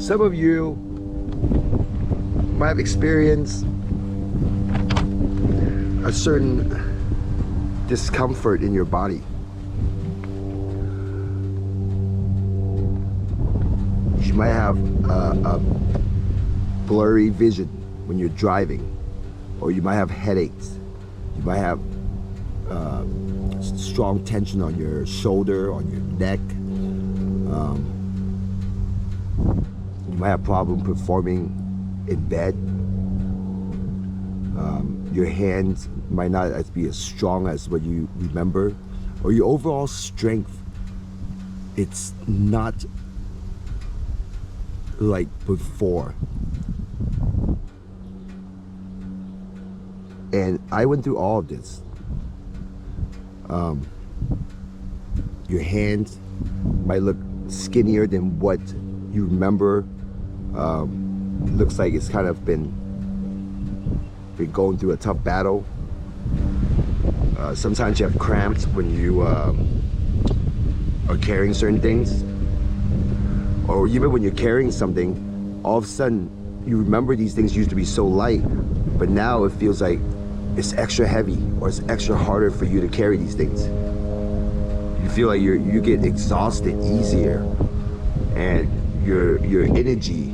Some of you might have experienced a certain discomfort in your body. You might have a blurry vision when you're driving, or you might have headaches. You might have strong tension on your shoulder, on your neck. You might have problem performing in bed. Your hands might not be as strong as what you remember, or your overall strength, it's not like before. And I went through all of this. Your hands might look skinnier than what you remember. Looks like it's kind of been going through a tough battle. Sometimes you have cramps when you are carrying certain things, or even when you're carrying something, all of a sudden you remember these things used to be so light, but now it feels like it's extra heavy, or it's extra harder for you to carry these things. You feel like you get exhausted easier, and your energy,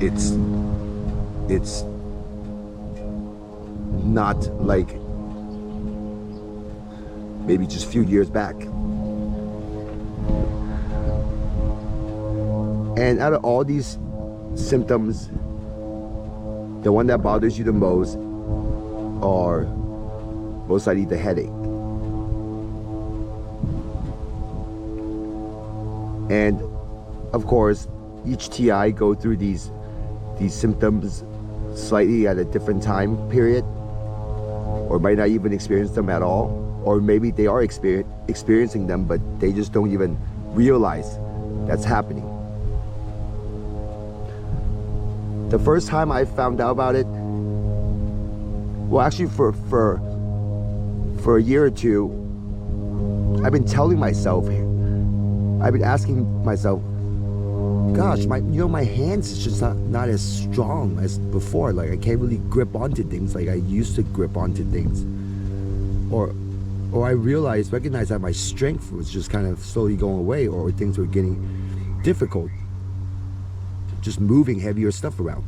it's not like maybe just a few years back. And out of all these symptoms, the one that bothers you the most are most likely the headache. And of course, each TI go through these symptoms slightly at a different time period, or might not even experience them at all, or maybe they are experiencing them, but they just don't even realize that's happening. The first time I found out about it, well, actually for a year or two, I've been telling myself, I've been asking myself, gosh, my hands is just not as strong as before. Like, I can't really grip onto things like I used to grip onto things. Or I recognized that my strength was just kind of slowly going away, or things were getting difficult. Just moving heavier stuff around.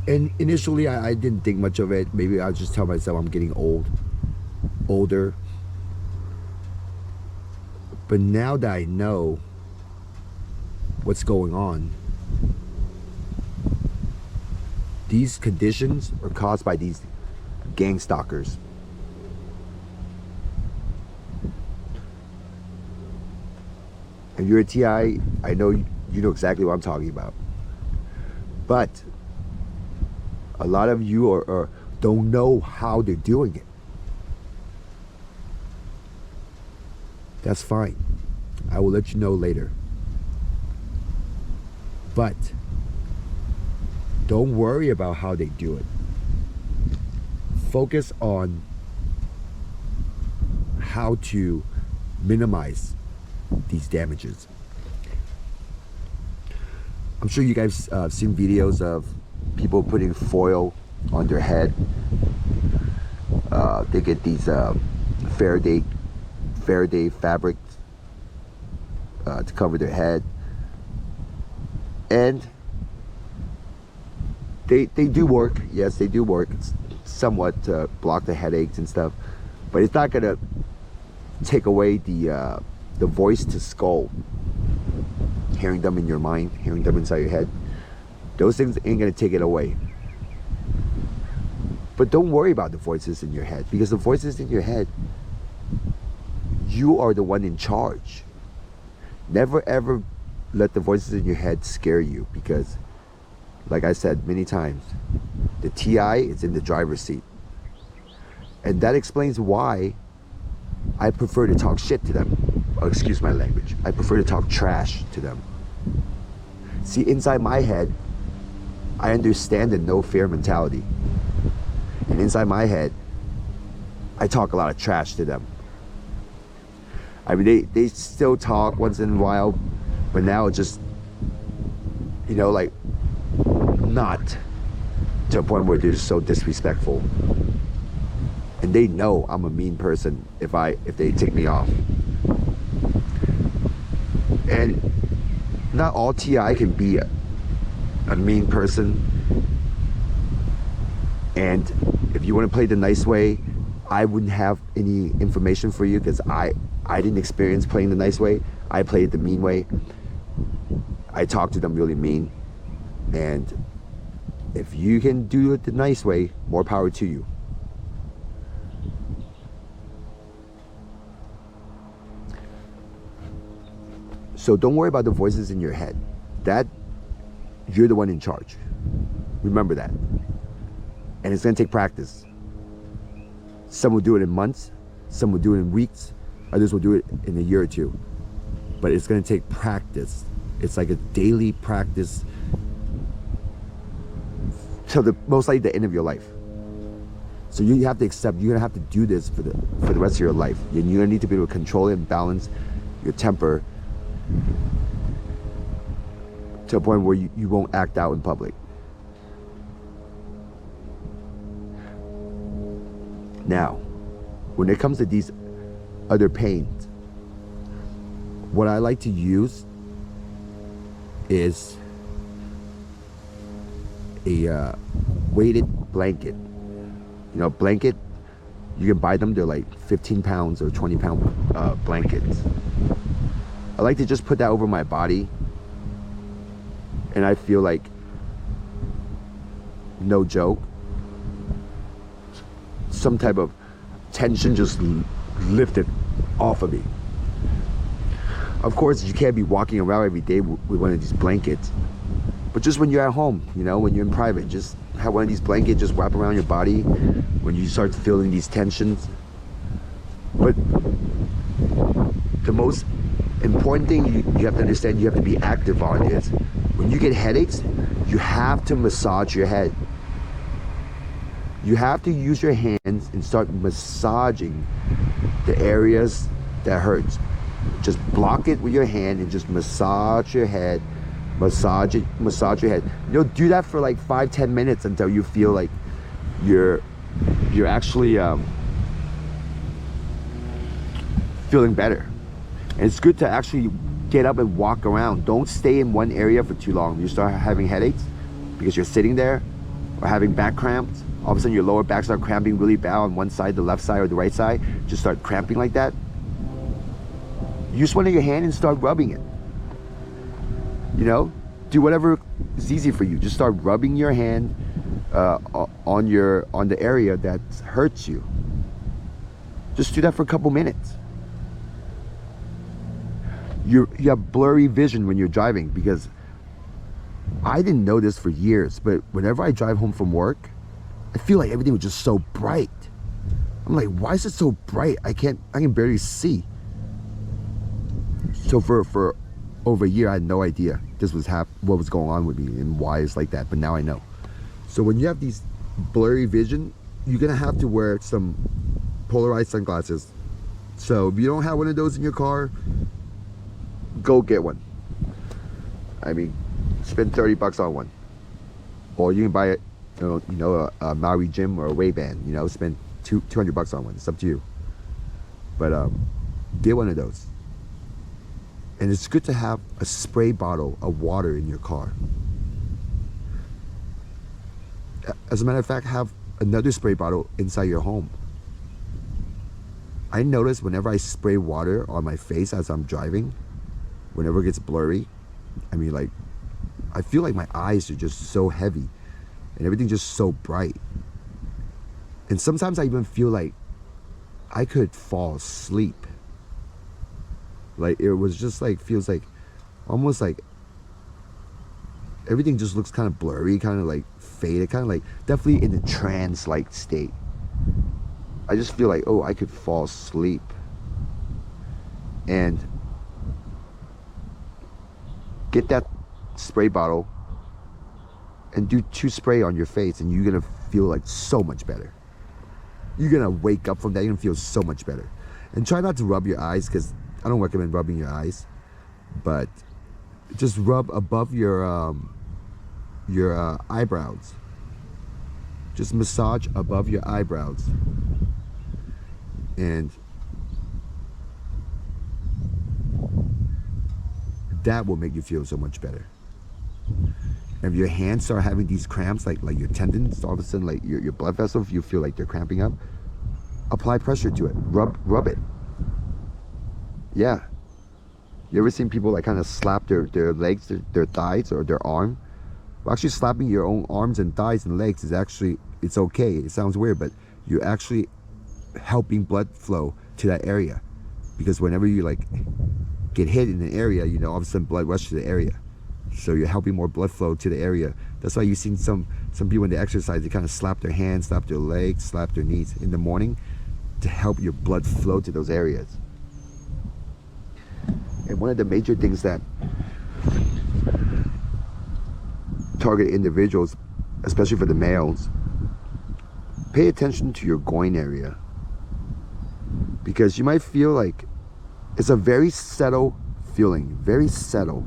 And initially I didn't think much of it. Maybe I'll just tell myself I'm getting older. But now that I know what's going on, these conditions are caused by these gang stalkers. If you're a TI, I know you know exactly what I'm talking about. But a lot of you don't know how they're doing it. That's fine. I will let you know later. But don't worry about how they do it. Focus on how to minimize these damages. I'm sure you guys have seen videos of people putting foil on their head. They get these Faraday fabric to cover their head, and they do work. Yes, they do work somewhat to block the headaches and stuff, but it's not gonna take away the voice to skull, hearing them in your mind, hearing them inside your head. Those things ain't gonna take it away. But don't worry about the voices in your head, because the voices in your head, you are the one in charge. Never ever let the voices in your head scare you, because like I said many times, the TI is in the driver's seat. And that explains why I prefer to talk shit to them. Oh, excuse my language. I prefer to talk trash to them. See, inside my head, I understand the no fear mentality. And inside my head, I talk a lot of trash to them. I mean, they still talk once in a while, But now it's just, you know, like, not to a point where they're just so disrespectful. And they know I'm a mean person if they tick me off. And not all TI can be a mean person. And if you want to play the nice way, I wouldn't have any information for you because I didn't experience playing the nice way. I played the mean way. I talked to them really mean. And if you can do it the nice way, more power to you. So don't worry about the voices in your head. That, you're the one in charge. Remember that. And it's gonna take practice. Some will do it in months, some will do it in weeks, others will do it in a year or two. But it's gonna take practice. It's like a daily practice till most likely the end of your life. So you have to accept you're gonna have to do this for the rest of your life. And you're gonna need to be able to control and balance your temper to a point where you won't act out in public. Now, when it comes to these other pains, what I like to use is a weighted blanket. You know, blanket, you can buy them, they're like 15 pounds or 20-pound blankets. I like to just put that over my body, and I feel like, no joke, some type of tension just lifted off of me. Of course, you can't be walking around every day with one of these blankets, but just when you're at home, you know, when you're in private, just have one of these blankets just wrap around your body when you start feeling these tensions. But the most important thing you have to understand, you have to be active on is when you get headaches, you have to massage your head. You have to use your hands and start massaging the areas that hurts. Just block it with your hand and just massage your head, massage it, massage your head. You'll do that for like 5-10 minutes until you feel like you're actually feeling better. And it's good to actually get up and walk around. Don't stay in one area for too long. You start having headaches because you're sitting there, or having back cramps. All of a sudden your lower back start cramping really bad on one side, the left side or the right side, just start cramping like that. Use one of your hand and start rubbing it. You know, do whatever is easy for you. Just start rubbing your hand on the area that hurts you. Just do that for a couple minutes. You have blurry vision when you're driving, because I didn't know this for years, but whenever I drive home from work, I feel like everything was just so bright. I'm like, why is it so bright? I can barely see. So for over a year, I had no idea this was what was going on with me and why it's like that, but now I know. So when you have these blurry vision, you're gonna have to wear some polarized sunglasses. So if you don't have one of those in your car, go get one. I mean, spend $30 on one. Or you can buy it, you know, a Maui Jim or a Ray-Ban, you know, spend $200 on one. It's up to you. But get one of those. And it's good to have a spray bottle of water in your car. As a matter of fact, have another spray bottle inside your home. I notice whenever I spray water on my face as I'm driving, whenever it gets blurry, I mean, like, I feel like my eyes are just so heavy and everything's just so bright. And sometimes I even feel like I could fall asleep. Like, it was just like, feels like, almost like everything just looks kind of blurry, kind of like faded, kind of like definitely in a trance-like state. I just feel like, oh, I could fall asleep. And get that spray bottle and do 2 spray on your face, and you're gonna feel like so much better. You're gonna wake up from that, you're gonna feel so much better. And try not to rub your eyes, because I don't recommend rubbing your eyes, but just rub above your eyebrows. Just massage above your eyebrows. And that will make you feel so much better. And if your hands start having these cramps, like your tendons, all of a sudden, like your blood vessels, you feel like they're cramping up, apply pressure to it. Rub it. Yeah. You ever seen people like kind of slap their legs, their thighs, or their arm? Well, actually slapping your own arms and thighs and legs is actually, it's okay. It sounds weird, but you're actually helping blood flow to that area. Because whenever you like get hit in an area, you know, all of a sudden blood rushes to the area. So you're helping more blood flow to the area. That's why you've seen some people when they exercise, they kind of slap their hands, slap their legs, slap their knees in the morning to help your blood flow to those areas. And one of the major things that target individuals, especially for the males, pay attention to your groin area. Because you might feel like it's a very subtle feeling, very subtle.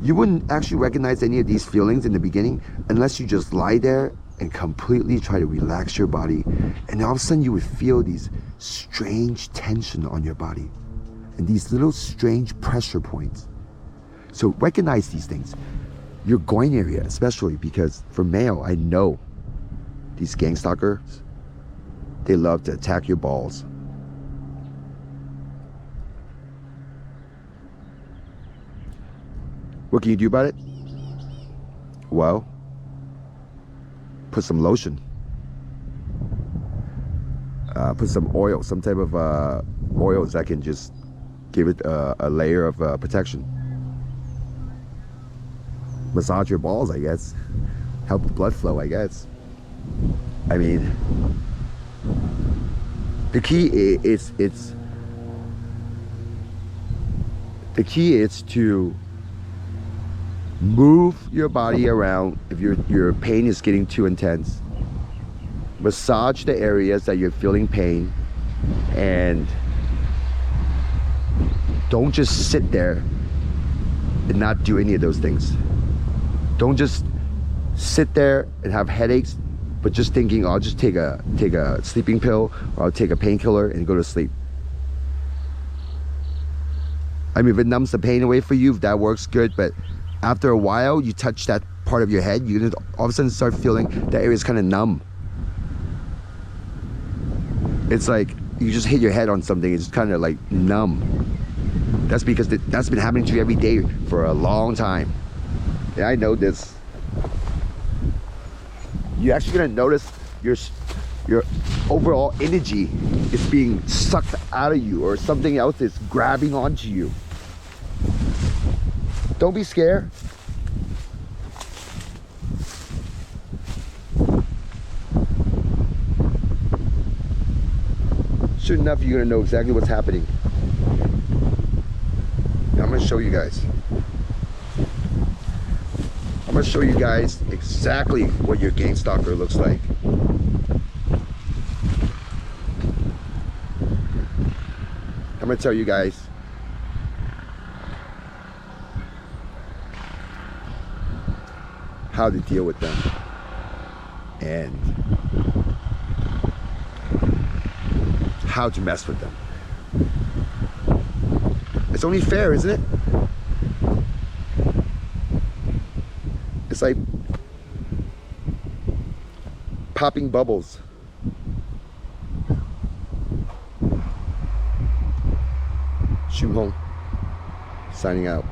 You wouldn't actually recognize any of these feelings in the beginning unless you just lie there and completely try to relax your body. And all of a sudden you would feel these strange tension on your body and these little strange pressure points. So recognize these things. Your groin area, especially, because for male, I know these gang stalkers, they love to attack your balls. What can you do about it? Well, put some lotion. Put some oil, some type of oils that can just give it a layer of protection. Massage your balls, I guess. Help the blood flow, I guess. I mean, the key is to move your body around if your pain is getting too intense. Massage the areas that you're feeling pain, and don't just sit there and not do any of those things. Don't just sit there and have headaches, but just thinking, oh, I'll just take a sleeping pill, or I'll take a painkiller and go to sleep. I mean, if it numbs the pain away for you, that works good, but after a while, you touch that part of your head, you're gonna all of a sudden start feeling that area is kind of numb. It's like you just hit your head on something, it's kind of like numb. That's because that's been happening to you every day for a long time. And I know this. You're actually gonna notice your overall energy is being sucked out of you, or something else is grabbing onto you. Don't be scared. Soon enough, you're gonna know exactly what's happening. Now I'm gonna show you guys. I'm gonna show you guys exactly what your gang stalker looks like. I'm gonna tell you guys how to deal with them and how to mess with them. It's only fair, isn't it? It's like popping bubbles. Hong, signing out.